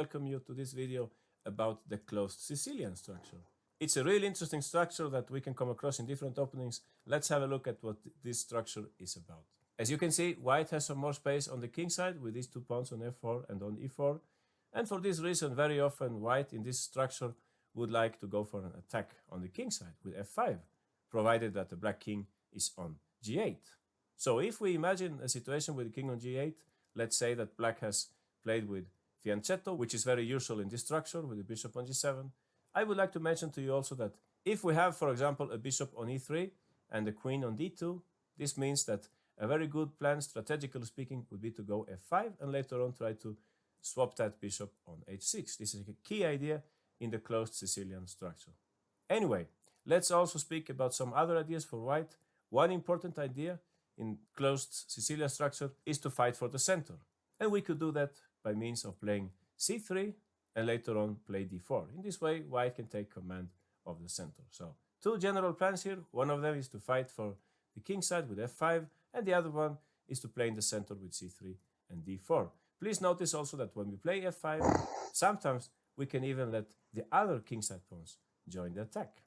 welcome you to this video about the closed Sicilian structure. It's a really interesting structure that we can come across in different openings. Let's have a look at what this structure is about. As you can see, white has some more space on the king side with these two pawns on f4 and on e4. And for this reason, very often white in this structure would like to go for an attack on the king side with f5, provided that the black king is on g8. So if we imagine a situation with the king on g8, let's say that black has played with fianchetto, which is very usual in this structure with the bishop on g7. I would like to mention to you also that if we have, for example, a bishop on e3 and a queen on d2, this means that a very good plan, strategically speaking, would be to go f5 and later on try to swap that bishop on h6. This is a key idea in the closed Sicilian structure. Anyway, let's also speak about some other ideas for white. One important idea in closed Sicilian structure is to fight for the center. And we could do that by means of playing c3 and later on play d4. In this way, white can take command of the center. So two general plans here. One of them is to fight for the king side with f5, and the other one is to play in the center with c3 and d4. Please notice also that when we play f5, sometimes we can even let the other kingside pawns join the attack.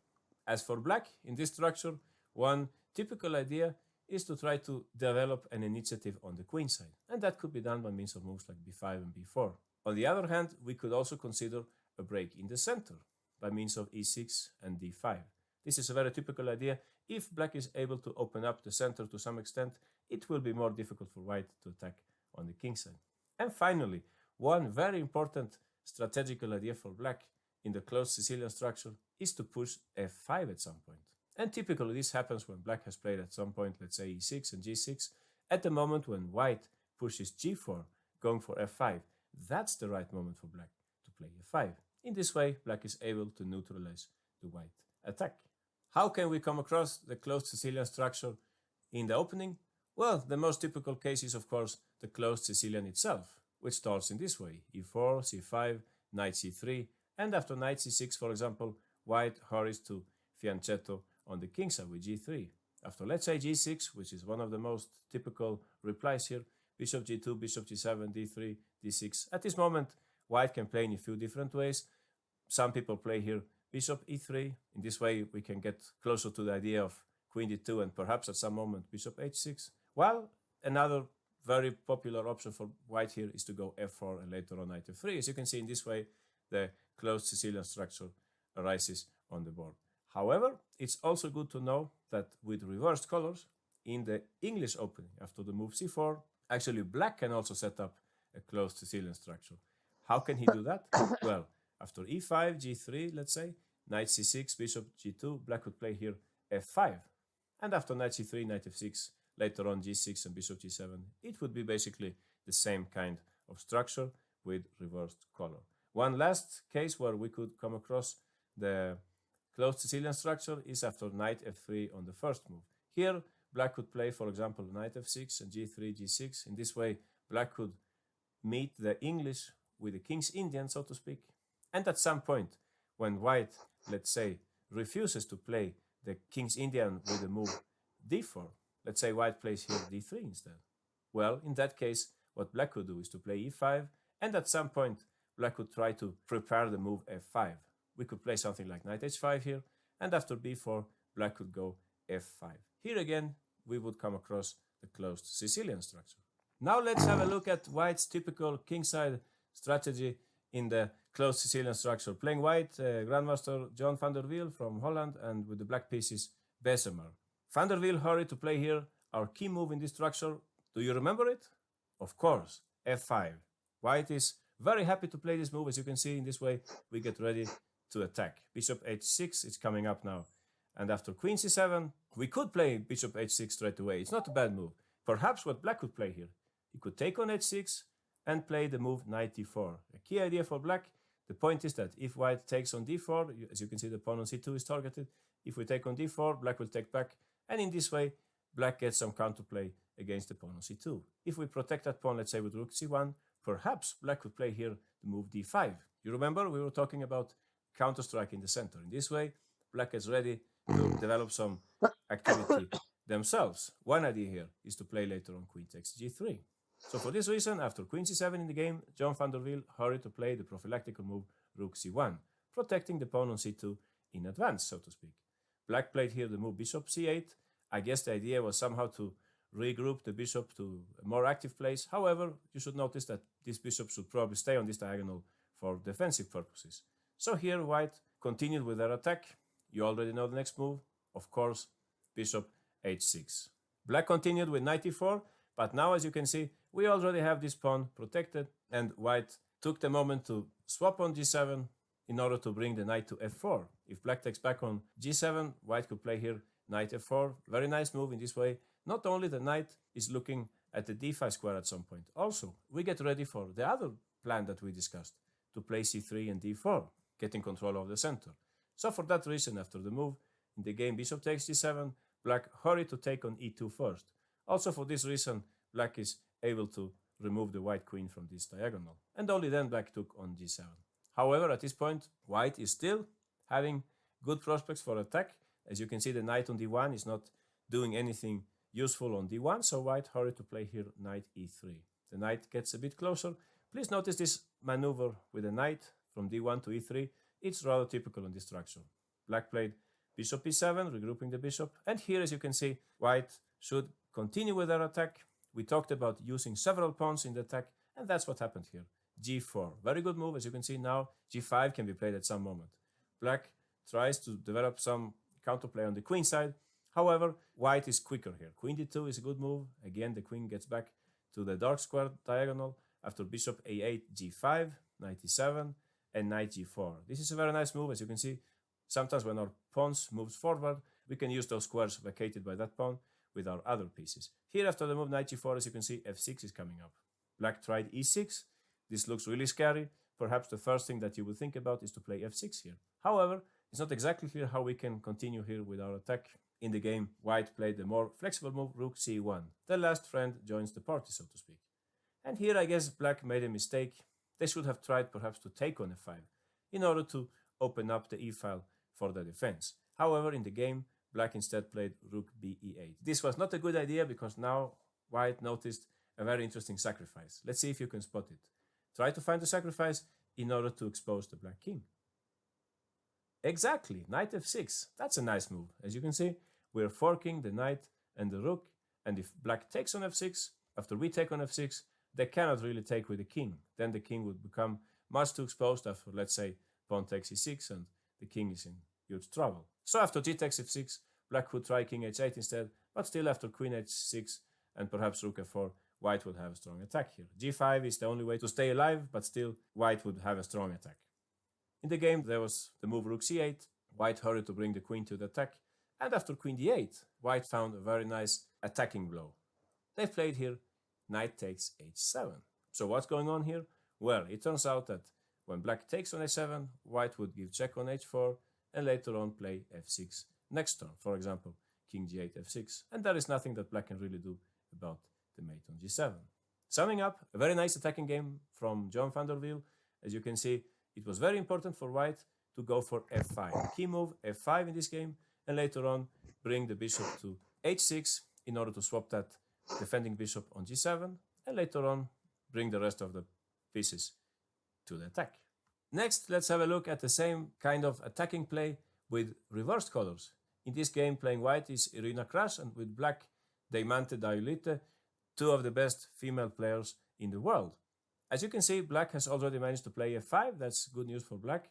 As for black, in this structure, one typical idea is to try to develop an initiative on the queen side, and that could be done by means of moves like b5 and b4. On the other hand, we could also consider a break in the center by means of e6 and d5. This is a very typical idea. If black is able to open up the center to some extent, it will be more difficult for white to attack on the king side. And finally, one very important strategical idea for black in the closed Sicilian structure is to push f5 at some point. And typically this happens when black has played at some point, let's say e6 and g6, at the moment when white pushes g4, going for f5. That's the right moment for black to play f5. In this way, black is able to neutralize the white attack. How can we come across the closed Sicilian structure in the opening? Well, the most typical case is, of course, the closed Sicilian itself, which starts in this way: e4, c5, knight c3, and after knight c6, for example, white hurries to fianchetto on the king side with g3. After, let's say, g6, which is one of the most typical replies here, bishop g2, bishop g7, d3, d6. At this moment, white can play in a few different ways. Some people play here bishop e3. In this way, we can get closer to the idea of queen d2 and perhaps at some moment bishop h6. While another very popular option for white here is to go f4 and later on knight f3. As you can see, in this way, the closed Sicilian structure arises on the board. However, it's also good to know that with reversed colors, in the English opening, after the move c4, actually black can also set up a closed Sicilian structure. How can he do that? Well, after e5, g3, let's say, knight c6, bishop g2, black would play here f5. And after knight c3, knight f6, later on g6 and bishop g7, it would be basically the same kind of structure with reversed color. One last case where we could come across the closed Sicilian structure is after knight f3 on the first move. Here, black could play, for example, knight f6 and g3, g6. In this way, black could meet the English with the King's Indian, so to speak. And at some point, when white, let's say, refuses to play the King's Indian with the move d4, let's say white plays here d3 instead. Well, in that case, what black could do is to play e5, and at some point, black could try to prepare the move f5. We could play something like knight h5 here, and after b4, black could go f5. Here again, we would come across the closed Sicilian structure. Now let's have a look at white's typical kingside strategy in the closed Sicilian structure. Playing white, Grandmaster John van der Wiel from Holland, and with the black pieces, Bessemer. Van der Wiel hurried to play here our key move in this structure. Do you remember it? Of course, f5. White is very happy to play this move. As you can see, in this way, we get ready to attack. Bishop h6 is coming up now. And after queen c7, we could play bishop h6 straight away. It's not a bad move. Perhaps what black could play here, he could take on h6 and play the move knight d4. A key idea for black. The point is that if white takes on d4, as you can see, the pawn on c2 is targeted. If we take on d4, black will take back. And in this way, black gets some counterplay against the pawn on c2. If we protect that pawn, let's say with rook c1, perhaps black could play here the move d5. You remember we were talking about counter-strike in the center. In this way, black is ready to develop some activity themselves. One idea here is to play later on queen takes g3. So for this reason, after queen c7 in the game, John van der Wiel hurried to play the prophylactical move rook c1, protecting the pawn on c2 in advance, so to speak. Black played here the move bishop c8. I guess the idea was somehow to regroup the bishop to a more active place. However, you should notice that this bishop should probably stay on this diagonal for defensive purposes. So here white continued with their attack. You already know the next move, of course, bishop h6. Black continued with knight e4, but now as you can see, we already have this pawn protected, and white took the moment to swap on g7 in order to bring the knight to f4. If black takes back on g7, white could play here knight f4. Very nice move in this way. Not only the knight is looking at the d5 square at some point, also we get ready for the other plan that we discussed, to play c3 and d4, getting control of the center. So for that reason, after the move in the game bishop takes g7, black hurried to take on e2 first. Also for this reason, black is able to remove the white queen from this diagonal, and only then black took on g7. However, at this point, white is still having good prospects for attack. As you can see, the knight on d1 is not doing anything useful on d1, so white hurried to play here knight e3. The knight gets a bit closer. Please notice this maneuver with the knight from d1 to e3. It's rather typical in this structure. Black played bishop e7, regrouping the bishop, and here, as you can see, white should continue with their attack. We talked about using several pawns in the attack, and that's what happened here. g4, very good move. As you can see now, g5 can be played at some moment. Black tries to develop some counterplay on the queen side. However, white is quicker here. Queen d2 is a good move. Again, the queen gets back to the dark square diagonal after bishop a8, g5, knight e7, and knight g4. This is a very nice move. As you can see, sometimes when our pawns moves forward, we can use those squares vacated by that pawn with our other pieces. Here, after the move knight g4, as you can see, f6 is coming up. Black tried e6. This looks really scary. Perhaps the first thing that you will think about is to play f6 here. However, it's not exactly clear how we can continue here with our attack. In the game, white played the more flexible move rook c1. The last friend joins the party, so to speak. And here I guess black made a mistake. They should have tried perhaps to take on f5 in order to open up the e-file for the defense. However, in the game, black instead played rook b e8. This was not a good idea because now white noticed a very interesting sacrifice. Let's see if you can spot it. Try to find the sacrifice in order to expose the black king. Exactly, knight f6. That's a nice move. As you can see, we're forking the knight and the rook, and if black takes on f6, after we take on f6, they cannot really take with the king. Then the king would become much too exposed after, let's say, pawn takes e6, and the king is in huge trouble. So after g takes f6, black would try king h8 instead, but still after queen h6 and perhaps rook f4, white would have a strong attack here. g5 is the only way to stay alive, but still white would have a strong attack. In the game, there was the move rook c8. White hurried to bring the queen to the attack, and after queen d8, white found a very nice attacking blow. They played here knight takes h7. So what's going on here? Well, it turns out that when black takes on h7, white would give check on h4, and later on play f6 next turn. For example, king g8, f6, and there is nothing that black can really do about the mate on g7. Summing up, a very nice attacking game from John van der Wiel. As you can see, it was very important for white to go for f5. Key move f5 in this game, and later on bring the bishop to h6 in order to swap that defending bishop on g7, and later on bring the rest of the pieces to the attack. Next, let's have a look at the same kind of attacking play with reversed colors. In this game, playing white is Irina Kras, and with black, Deimante Daiulite, two of the best female players in the world. As you can see, black has already managed to play f5. That's good news for black.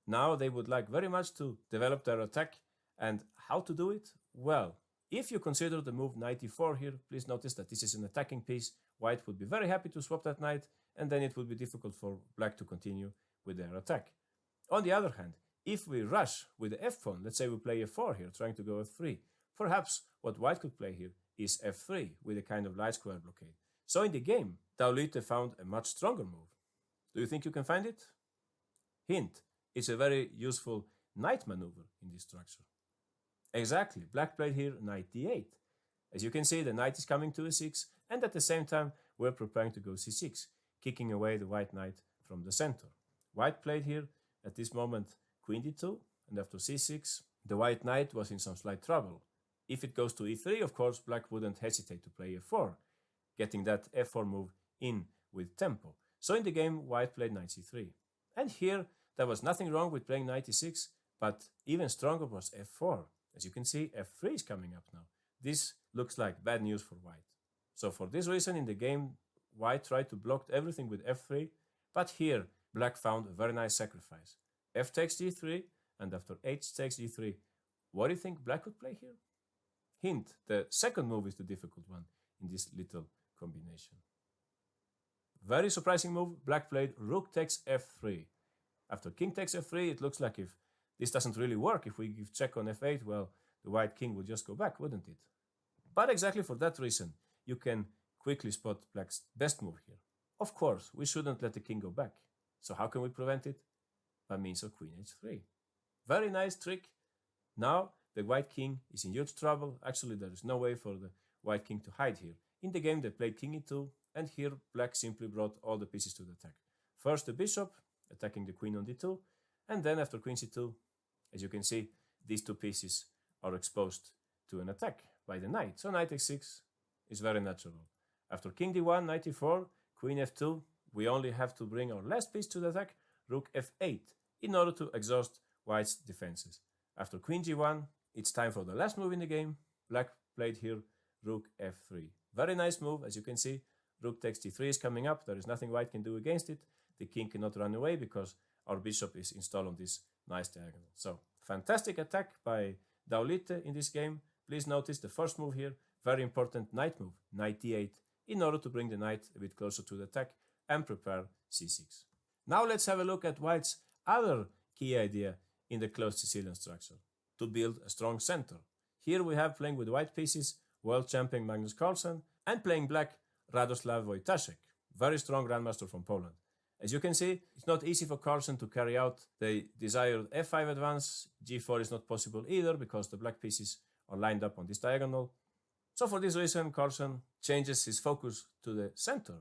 Now they would like very much to develop their attack. And how to do it? Well, if you consider the move knight e4 here, please notice that this is an attacking piece. White would be very happy to swap that knight, and then it would be difficult for black to continue with their attack. On the other hand, if we rush with the f pawn, let's say we play f4 here, trying to go f3, perhaps what white could play here is f3 with a kind of light square blockade. So in the game, Daiulite found a much stronger move. Do you think you can find it? Hint, it's a very useful knight maneuver in this structure. Exactly, black played here knight d8. As you can see, the knight is coming to e6, and at the same time, we're preparing to go c6, kicking away the white knight from the center. White played here, at this moment, queen d2, and after c6, the white knight was in some slight trouble. If it goes to e3, of course, black wouldn't hesitate to play f4, getting that f4 move in with tempo. So in the game, white played knight c3. And here, there was nothing wrong with playing knight e6, but even stronger was f4. As you can see, f3 is coming up now. This looks like bad news for white. So for this reason, in the game, white tried to block everything with f3, but here, black found a very nice sacrifice. F takes g3, and after h takes g3, what do you think black would play here? Hint, the second move is the difficult one in this little combination. Very surprising move, black played rook takes f3. After king takes f3, it looks like if this doesn't really work, if we give check on f8, well, the white king would just go back, wouldn't it? But exactly for that reason, you can quickly spot black's best move here. Of course, we shouldn't let the king go back. So how can we prevent it? By means of queen h3. Very nice trick. Now the white king is in huge trouble. Actually, there is no way for the white king to hide here. In the game, they played king e2, and here black simply brought all the pieces to the attack. First the bishop, attacking the queen on d2, and then after queen c2, as you can see, these two pieces are exposed to an attack by the knight. So knight x6 is very natural. After king d1, knight e4, queen f2, we only have to bring our last piece to the attack, rook f8, in order to exhaust white's defenses. After queen g1, it's time for the last move in the game. Black played here rook f3. Very nice move, as you can see. Rook takes d3 is coming up. There is nothing white can do against it. The king cannot run away because our bishop is installed on this nice diagonal. So, fantastic attack by Daulite in this game. Please notice the first move here, very important knight move, knight d8, in order to bring the knight a bit closer to the attack and prepare c6. Now let's have a look at white's other key idea in the closed Sicilian structure, to build a strong center. Here we have, playing with white pieces, world champion Magnus Carlsen, and playing black, Radoslav Wojtaszek, very strong grandmaster from Poland. As you can see, it's not easy for Carlsen to carry out the desired f5 advance. g4 is not possible either because the black pieces are lined up on this diagonal. So for this reason, Carlsen changes his focus to the center,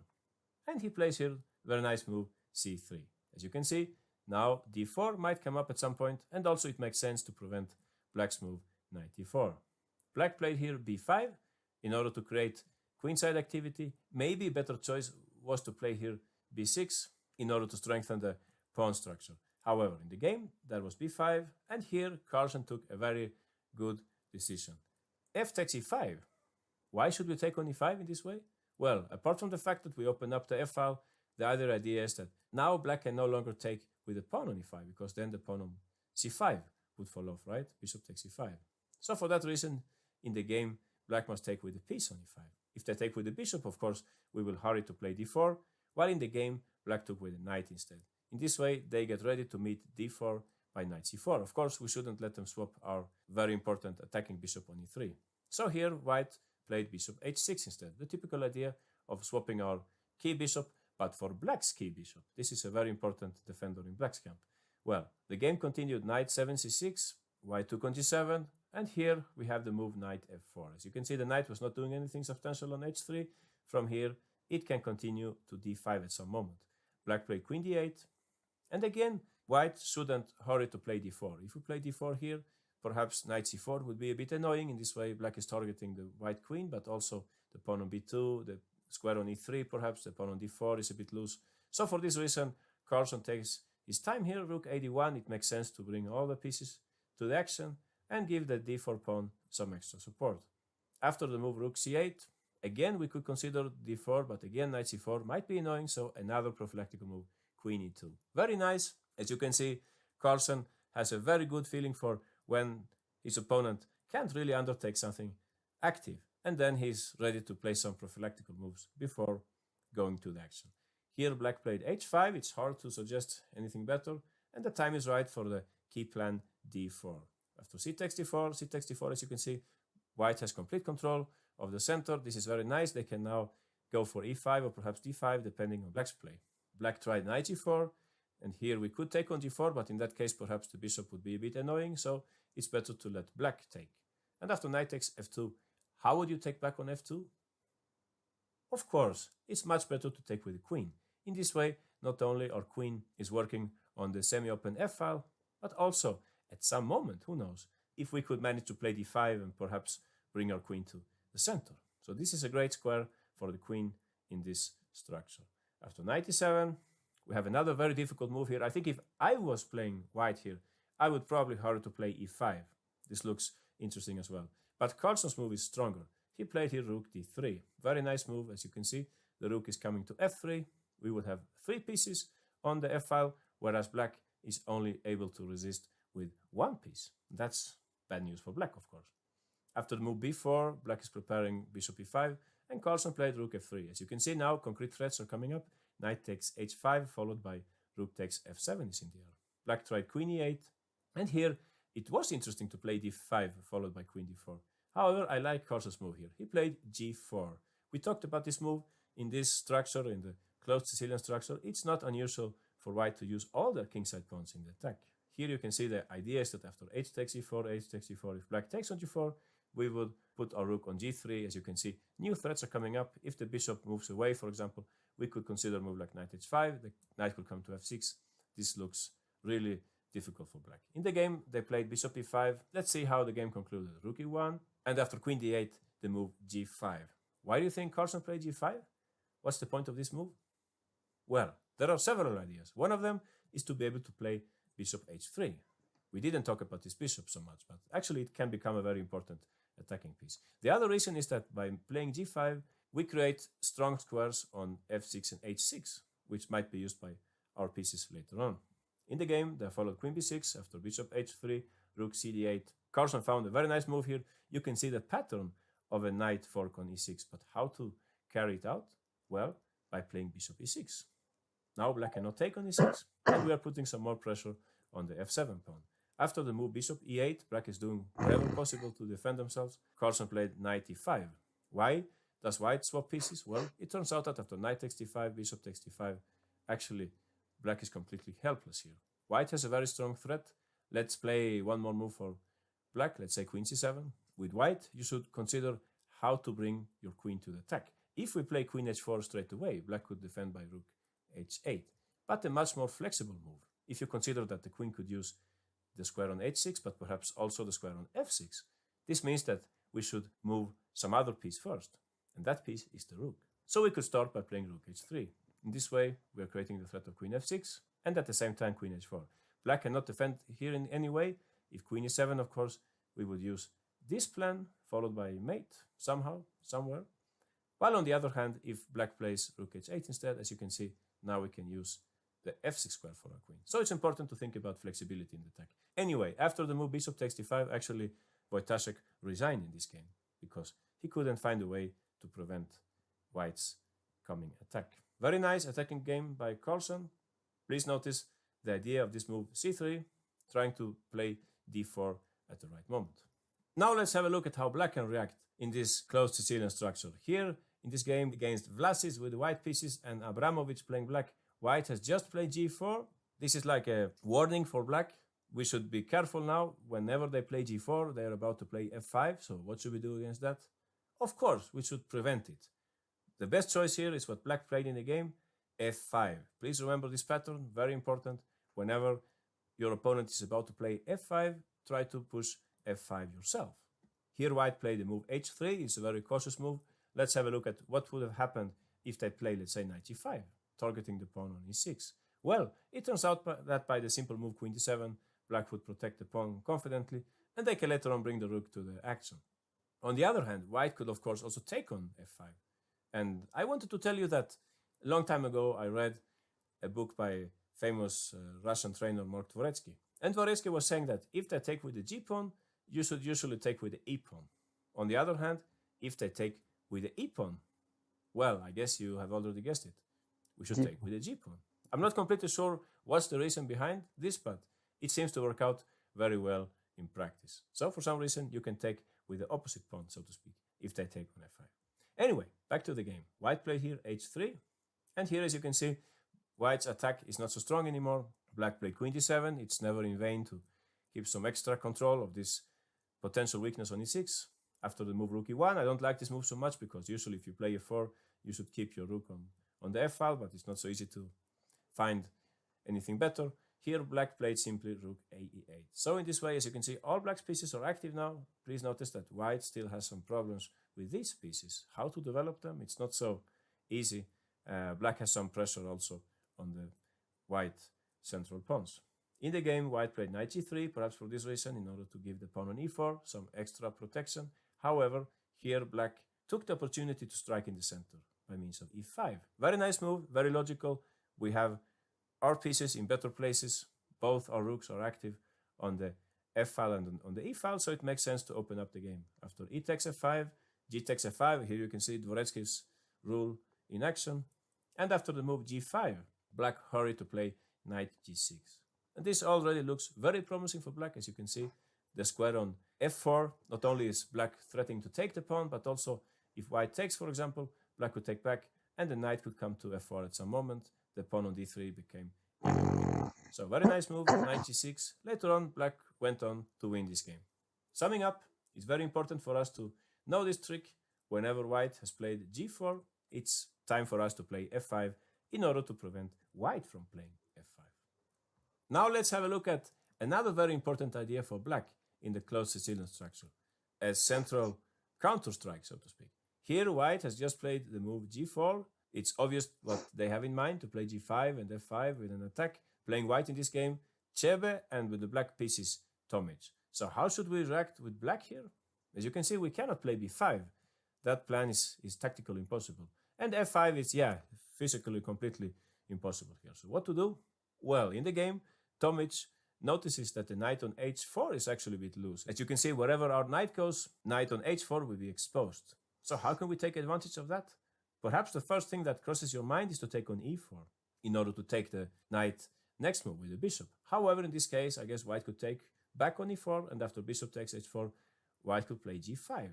and he plays here very nice move c3. As you can see, now d4 might come up at some point, and also it makes sense to prevent black's move knight e4. Black played here b5 in order to create queenside activity. Maybe a better choice was to play here b6 in order to strengthen the pawn structure. However, in the game, there was b5, and here Carlsen took a very good decision. F takes e5. Why should we take on e5 in this way? Well, apart from the fact that we open up the f-file, the other idea is that now black can no longer take with the pawn on e5, because then the pawn on c5 would fall off, right? Bishop takes e5. So for that reason, in the game, black must take with the piece on e5. If they take with the bishop, of course, we will hurry to play d4, while in the game, black took with the knight instead. In this way, they get ready to meet d4 by knight c4. Of course, we shouldn't let them swap our very important attacking bishop on e3. So here, white played bishop h6 instead, the typical idea of swapping our key bishop, but for black's key bishop. This is a very important defender in black's camp. Well, the game continued knight 7 c6, white took on g7, and here we have the move knight f4. As you can see, the knight was not doing anything substantial on h3. From here, it can continue to d5 at some moment. Black played queen d8, and again, white shouldn't hurry to play d4. If we play d4 here, perhaps knight c4 would be a bit annoying. In this way, black is targeting the white queen, but also the pawn on b2, the square on e3, perhaps the pawn on d4 is a bit loose. So for this reason, Carlsen takes his time here, rook a1. It makes sense to bring all the pieces to the action and give the d4 pawn some extra support. After the move rook c8, again we could consider d4, but again knight c4 might be annoying, so another prophylactic move, queen e2. Very nice. As you can see, Carlsen has a very good feeling for when his opponent can't really undertake something active, and then he's ready to play some prophylactic moves before going to the action. Here black played h5. It's hard to suggest anything better, and the time is right for the key plan d4. After c takes d4, as you can see, white has complete control of the center. This is very nice. They can now go for e5 or perhaps d5, depending on black's play. Black tried knight g4, and here we could take on g4, but in that case, perhaps the bishop would be a bit annoying, so it's better to let black take. And after knight takes f2, how would you take back on f2? Of course, it's much better to take with the queen. In this way, not only our queen is working on the semi-open f-file, but also, at some moment, who knows, if we could manage to play d5 and perhaps bring our queen to the center. So this is a great square for the queen in this structure. After knight e7, we have another very difficult move here. I think if I was playing white here, I would probably hurry to play e5. This looks interesting as well. But Carlsen's move is stronger. He played here rook d3. Very nice move, as you can see. The rook is coming to f3. We would have 3 pieces on the f-file, whereas black is only able to resist with 1 piece. That's bad news for black, of course. After the move b4, black is preparing bishop e5, and Carlsen played rook f3. As you can see now, concrete threats are coming up. Knight takes h5, followed by rook takes f7 is in the air. Black tried queen e8, and here it was interesting to play d5, followed by queen d4. However, I like Carlsen's move here. He played g4. We talked about this move in this structure, in the closed Sicilian structure. It's not unusual for white to use all their kingside pawns in the attack. Here you can see the idea is that after h takes e4, if black takes on g4, we would put our rook on g3. As you can see, new threats are coming up. If the bishop moves away, for example, we could consider a move like knight h5. The knight could come to f6. This looks really difficult for black. In the game, they played bishop e5. Let's see how the game concluded. Rook e1, and after queen d8, the move g5. Why do you think Carlsen played g5? What's the point of this move? Well, there are several ideas. One of them is to be able to play bishop h3. We didn't talk about this bishop so much, but actually it can become a very important attacking piece. The other reason is that by playing g5, we create strong squares on f6 and h6, which might be used by our pieces later on. In the game, they followed queen b6 after bishop h3, rook cd8. Carlsen found a very nice move here. You can see the pattern of a knight fork on e6, but how to carry it out? Well, by playing bishop e6. Now black cannot take on e6, and we are putting some more pressure on the f7 pawn. After the move bishop e8, black is doing whatever possible to defend themselves. Carlsen played knight e5. Why does white swap pieces? Well, it turns out that after knight takes d5, bishop takes d5, actually black is completely helpless here. White has a very strong threat. Let's play one more move for black. Let's say queen c7. With white, you should consider how to bring your queen to the attack. If we play queen h4 straight away, black could defend by rook h8. But a much more flexible move, if you consider that the queen could use the square on h6, but perhaps also the square on f6. This means that we should move some other piece first, and that piece is the rook. So we could start by playing rook h3. In this way, we are creating the threat of queen f6, and at the same time queen h4. Black cannot defend here in any way. If queen e7, of course, we would use this plan, followed by mate, somehow, somewhere. While on the other hand, if black plays rook h8 instead, as you can see, now we can use the f6 square for our queen. So it's important to think about flexibility in the attack. Anyway, after the move bishop takes d5, actually Wojtaszek resigned in this game because he couldn't find a way to prevent white's coming attack. Very nice attacking game by Carlsen. Please notice the idea of this move c3, trying to play d4 at the right moment. Now let's have a look at how black can react in this closed Sicilian structure. Here in this game against Vlasic with the white pieces and Abramovich playing black, white has just played g4. This is like a warning for black. We should be careful now. Whenever they play g4, they are about to play f5. So what should we do against that? Of course, we should prevent it. The best choice here is what black played in the game, f5. Please remember this pattern, very important. Whenever your opponent is about to play f5, try to push f5 yourself. Here white played the move h3. It's a very cautious move. Let's have a look at what would have happened if they play, let's say, knight e5, targeting the pawn on e6. Well, it turns out that by the simple move queen d7, black would protect the pawn confidently, and they can later on bring the rook to the action. On the other hand, white could of course also take on f5. And I wanted to tell you that a long time ago I read a book by famous Russian trainer Mark Dvoretsky. And Dvoretsky was saying that if they take with the g-pawn, you should usually take with the e-pawn. On the other hand, if they take with the e-pawn, well, I guess you have already guessed it. We should take with the g-pawn. I'm not completely sure what's the reason behind this, but it seems to work out very well in practice. So for some reason, you can take with the opposite pawn, so to speak, if they take on f5. Anyway, back to the game. White played here h3. And here, as you can see, white's attack is not so strong anymore. Black played queen d7. It's never in vain to keep some extra control of this potential weakness on e6. After the move rook e1, I don't like this move so much because usually if you play e4, you should keep your rook on the f-file, but it's not so easy to find anything better. Here, black played simply rook ae8. So in this way, as you can see, all black's pieces are active now. Please notice that white still has some problems with these pieces. How to develop them? It's not so easy black has some pressure also on the white central pawns. In the game, white played knight g3, perhaps for this reason, in order to give the pawn on e4 some extra protection. However, here black took the opportunity to strike in the center by means of e5. Very nice move, very logical. We have our pieces in better places. Both our rooks are active on the f file and on the e file, so it makes sense to open up the game. After e takes f5, g takes f5, here you can see Dvoretsky's rule in action. And after the move g5, black hurried to play knight g6. And this already looks very promising for black. As you can see, the square on f4, not only is black threatening to take the pawn, but also if white takes, for example, black could take back, and the knight could come to f4 at some moment. The pawn on d3 became weaker. So very nice move, knight g6. Later on, black went on to win this game. Summing up, it's very important for us to know this trick. Whenever white has played g4, it's time for us to play f5 in order to prevent white from playing f5. Now let's have a look at another very important idea for black in the closed Sicilian structure, a central counter-strike, so to speak. Here white has just played the move g4. It's obvious what they have in mind, to play g5 and f5 with an attack, playing white in this game, Chebe, and with the black pieces, Tomic. So how should we react with black here? As you can see, we cannot play b5. That plan is tactically impossible. And f5 is, physically completely impossible here. So what to do? Well, in the game, Tomic notices that the knight on h4 is actually a bit loose. As you can see, wherever our knight goes, knight on h4 will be exposed. So how can we take advantage of that? Perhaps the first thing that crosses your mind is to take on e4 in order to take the knight next move with the bishop. However, in this case, I guess white could take back on e4, and after bishop takes h4, white could play g5.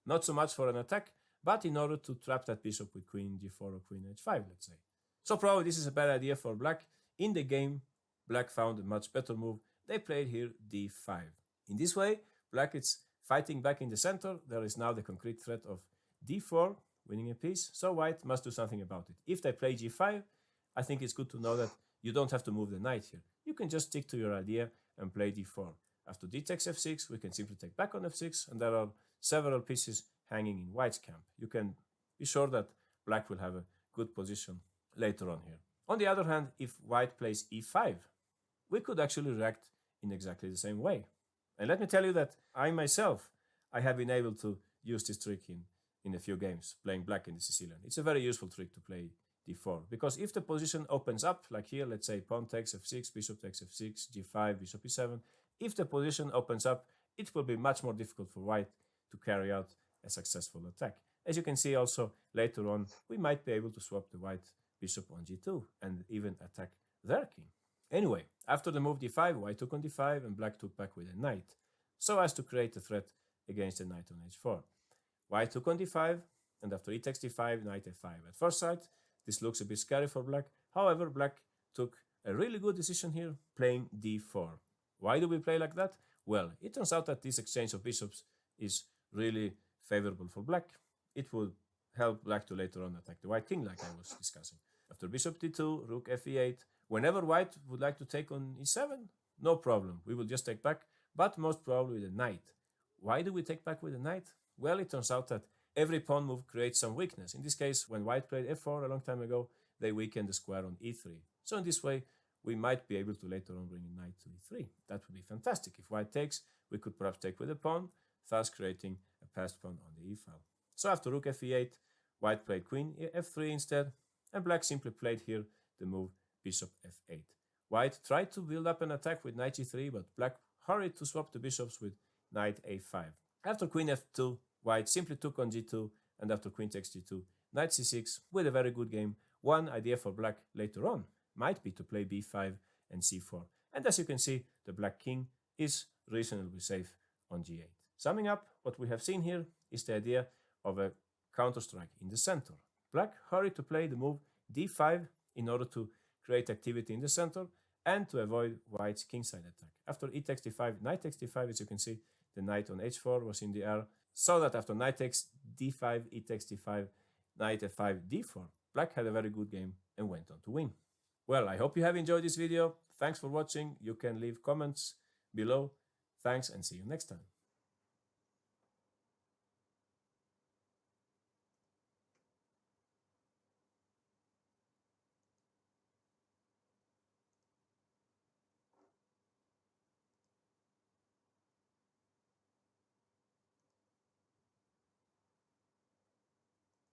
Not so much for an attack, but in order to trap that bishop with queen g4 or queen h5, let's say. So probably this is a bad idea for black. In the game, black found a much better move. They played here d5. In this way, black is fighting back in the center. There is now the concrete threat of d4, winning a piece, so white must do something about it. If they play g5, I think it's good to know that you don't have to move the knight here. You can just stick to your idea and play d4. After d takes f6, we can simply take back on f6, and there are several pieces hanging in white's camp. You can be sure that black will have a good position later on here. On the other hand, if white plays e5, we could actually react in exactly the same way. And let me tell you that I myself, I have been able to use this trick in a few games, playing black in the Sicilian. It's a very useful trick to play d4, because if the position opens up, like here, let's say pawn takes f6, bishop takes f6, g5, bishop e7, if the position opens up, it will be much more difficult for white to carry out a successful attack. As you can see also, later on, we might be able to swap the white bishop on g2 and even attack their king. Anyway, after the move d5, white took on d5 and black took back with a knight, so as to create a threat against the knight on h4. White took on d5, and after e takes d5, knight f5. At first sight, this looks a bit scary for black. However, black took a really good decision here, playing d4. Why do we play like that? Well, it turns out that this exchange of bishops is really favorable for black. It will help black to later on attack the white king, like I was discussing. After bishop d2, rook fe8, whenever white would like to take on e7, no problem. We will just take back, but most probably with a knight. Why do we take back with a knight? Well, it turns out that every pawn move creates some weakness. In this case, when white played f4 a long time ago, they weakened the square on e3. So in this way, we might be able to later on bring a knight to e3. That would be fantastic. If white takes, we could perhaps take with a pawn, thus creating a passed pawn on the e file. So after rook fe8, white played queen f3 instead, and black simply played here the move bishop f8. White tried to build up an attack with knight g3, but black hurried to swap the bishops with knight a5. After queen f2, white simply took on g2, and after queen takes g2, knight c6 with a very good game. One idea for black later on might be to play b5 and c4. And as you can see, the black king is reasonably safe on g8. Summing up, what we have seen here is the idea of a counter-strike in the center. Black hurried to play the move d5 in order to create activity in the center and to avoid white's kingside attack. After e takes d5, knight takes d5, as you can see, the knight on h4 was in the air, so that after knight takes d5, e takes d5, knight f5, d4, black had a very good game and went on to win. Well, I hope you have enjoyed this video. Thanks for watching. You can leave comments below. Thanks and see you next time.